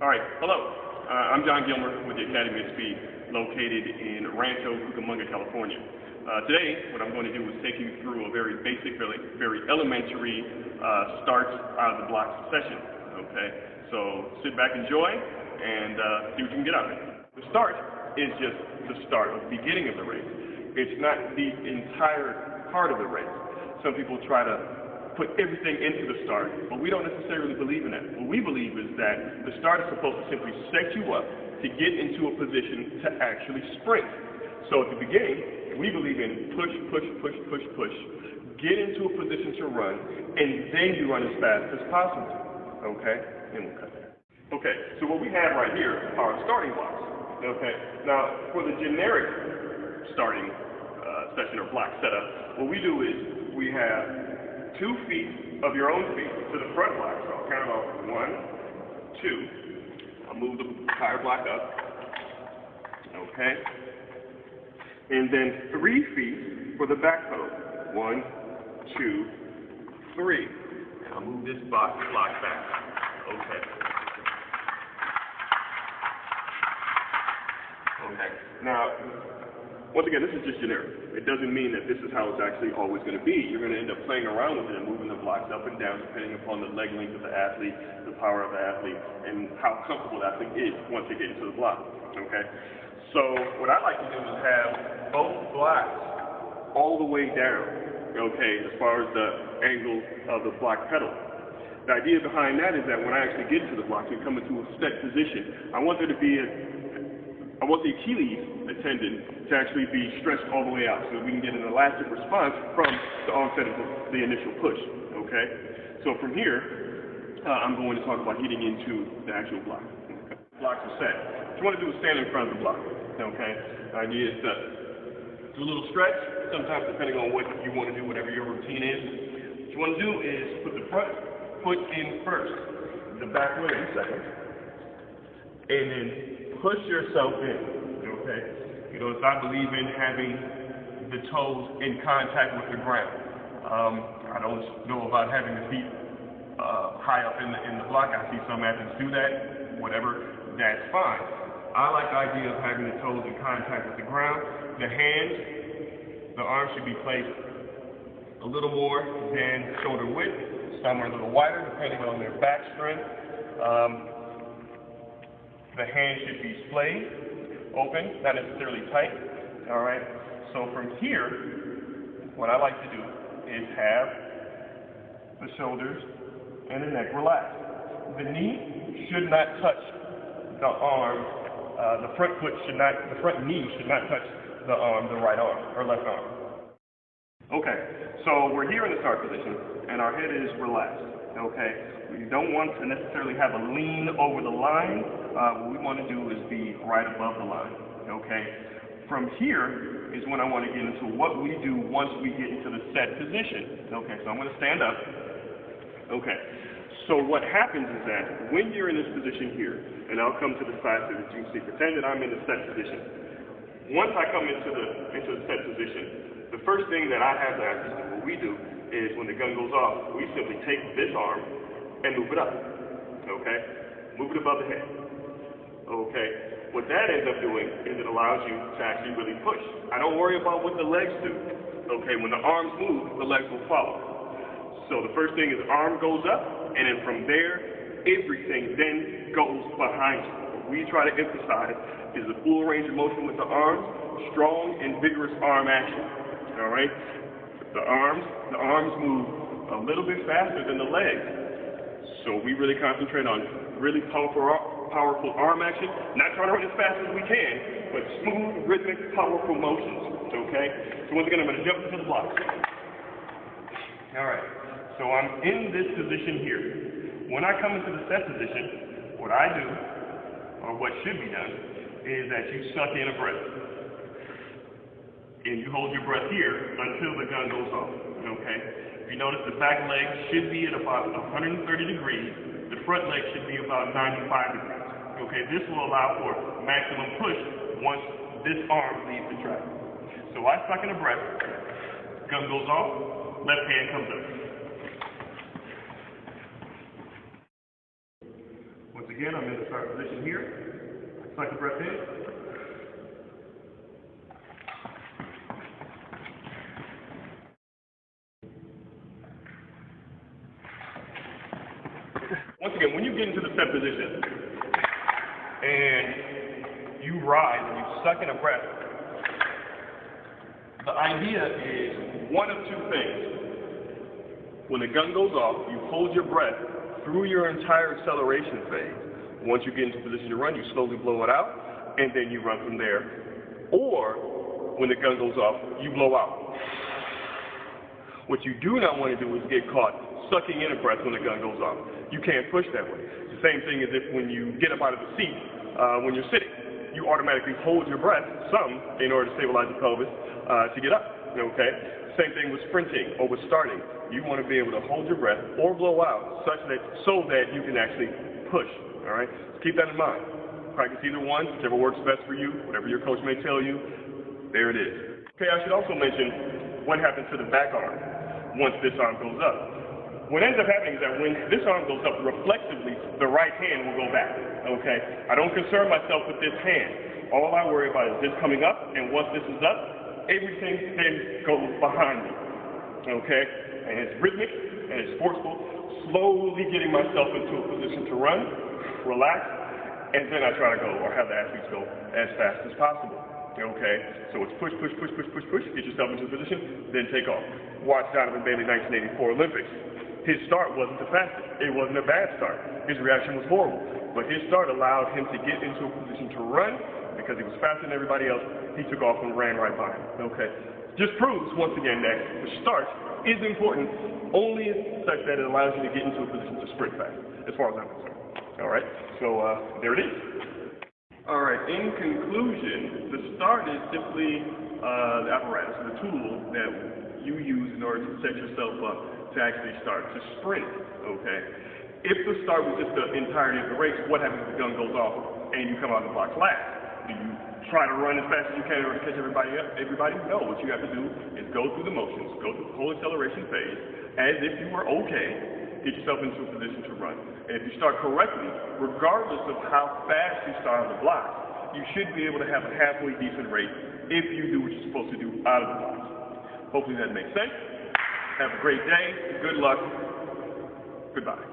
All right, hello. I'm John Gilmer with the Academy of Speed, located in Rancho Cucamonga, California. Today, what I'm going to do is take you through a very basic, very elementary start out of the block session. Okay, so sit back, enjoy, and see what you can get out of it. The start is just the start, the beginning of the race. It's not the entire part of the race. Some people try to put everything into the start, but we don't necessarily believe in that. What we believe is that the start is supposed to simply set you up to get into a position to actually sprint. So at the beginning, we believe in push, get into a position to run, and then you run as fast as possible. Okay? And we'll cut there. Okay, so what we have right here are starting blocks. Okay? Now, for the generic starting session or block setup, what we do is we have 2 feet of your own feet to the front block. So I'll count off 1, 2. I'll move the entire block up. Okay. And then 3 feet for the back pedal. 1, 2, 3. And I'll move this block back. Okay. Okay. Now, once again, this is just generic. It doesn't mean that this is how it's actually always going to be. You're going to end up playing around with it and moving the blocks up and down depending upon the leg length of the athlete, the power of the athlete, and how comfortable the athlete is once they get into the block. Okay? So what I like to do is have both blocks all the way down, okay, as far as the angle of the block pedal. The idea behind that is that when I actually get into the block and come into a set position, I want there to be I want the Achilles tendon to actually be stretched all the way out so that we can get an elastic response from the onset of the initial push, okay? So from here, I'm going to talk about getting into the actual block. Okay. Blocks are set. What you want to do is stand in front of the block, okay? The idea is to do a little stretch, sometimes depending on what you want to do, whatever your routine is. What you want to do is put the front foot in first, the back foot in second, and then push yourself in, okay? You know, I believe in having the toes in contact with the ground. I don't know about having the feet high up in the block. I see some athletes do that. Whatever, that's fine. I like the idea of having the toes in contact with the ground. The hands, the arms should be placed a little more than shoulder width. Some are a little wider depending on their back strength. The hand should be splayed, open, not necessarily tight. All right. So from here, what I like to do is have the shoulders and the neck relaxed. The knee should not touch the arm. The front knee should not touch the arm, the right arm or left arm. Okay. So we're here in the start position, and our head is relaxed. Okay. We don't want to necessarily have a lean over the line. What we want to do is be right above the line. Okay. From here is when I want to get into what we do once we get into the set position. Okay. So I'm going to stand up. Okay. So what happens is that when you're in this position here, and I'll come to the side so that you can see, pretend that I'm in the set position. Once I come into the set position, the first thing that I have to ask is what we do is when the gun goes off, we simply take this arm and move it up, okay? Move it above the head, okay? What that ends up doing is it allows you to actually really push. I don't worry about what the legs do, okay? When the arms move, the legs will follow. So the first thing is the arm goes up, and then from there, everything then goes behind you. What we try to emphasize is the full range of motion with the arms, strong and vigorous arm action, all right? The arms move a little bit faster than the legs. So we really concentrate on really powerful arm action, not trying to run as fast as we can, but smooth, rhythmic, powerful motions, okay? So once again, I'm going to jump into the blocks. All right, so I'm in this position here. When I come into the set position, what I do, or what should be done, is that you suck in a breath. And you hold your breath here until the gun goes off, okay? If you notice, the back leg should be at about 130 degrees. The front leg should be about 95 degrees, okay? This will allow for maximum push once this arm leaves the track. So I suck in a breath, gun goes off, left hand comes up. Once again, I'm in the our position here. Suck the breath in. Once again, when you get into the set position and you rise and you suck in a breath, the idea is one of two things. When the gun goes off, you hold your breath through your entire acceleration phase. Once you get into position to run, you slowly blow it out, and then you run from there. Or, when the gun goes off, you blow out. What you do not want to do is get caught sucking in a breath when the gun goes off. You can't push that way. The same thing as if when you get up out of the seat, when you're sitting, you automatically hold your breath, some, in order to stabilize the pelvis, to get up, okay? Same thing with sprinting or with starting. You want to be able to hold your breath or blow out so that you can actually push, all right? So keep that in mind. Practice either one, whichever works best for you, whatever your coach may tell you, there it is. Okay, I should also mention what happens to the back arm once this arm goes up. What ends up happening is that when this arm goes up, reflexively, the right hand will go back, okay? I don't concern myself with this hand. All I worry about is this coming up, and once this is up, everything then goes behind me, okay? And it's rhythmic, and it's forceful, slowly getting myself into a position to run, relax, and then I try to go, or have the athletes go, as fast as possible, okay? So it's push, push, push, push, push, push, get yourself into a position, then take off. Watch Donovan Bailey, 1984 Olympics. His start wasn't the fastest. It wasn't a bad start. His reaction was horrible. But his start allowed him to get into a position to run because he was faster than everybody else. He took off and ran right by him. Okay. Just proves, once again, that the start is important only such that it allows you to get into a position to sprint fast, as far as I'm concerned. All right. So there it is. All right. In conclusion, the start is simply the apparatus, the tool that you use in order to set yourself up to actually start to sprint, okay? If the start was just the entirety of the race, what happens if the gun goes off and you come out of the box last? Do you try to run as fast as you can in order to catch everybody up? No, what you have to do is go through the motions, go through the whole acceleration phase, as if you were okay, get yourself into a position to run. And if you start correctly, regardless of how fast you start on the block, you should be able to have a halfway decent rate if you do what you're supposed to do out of the box. Hopefully that makes sense. Have a great day. Good luck. Goodbye.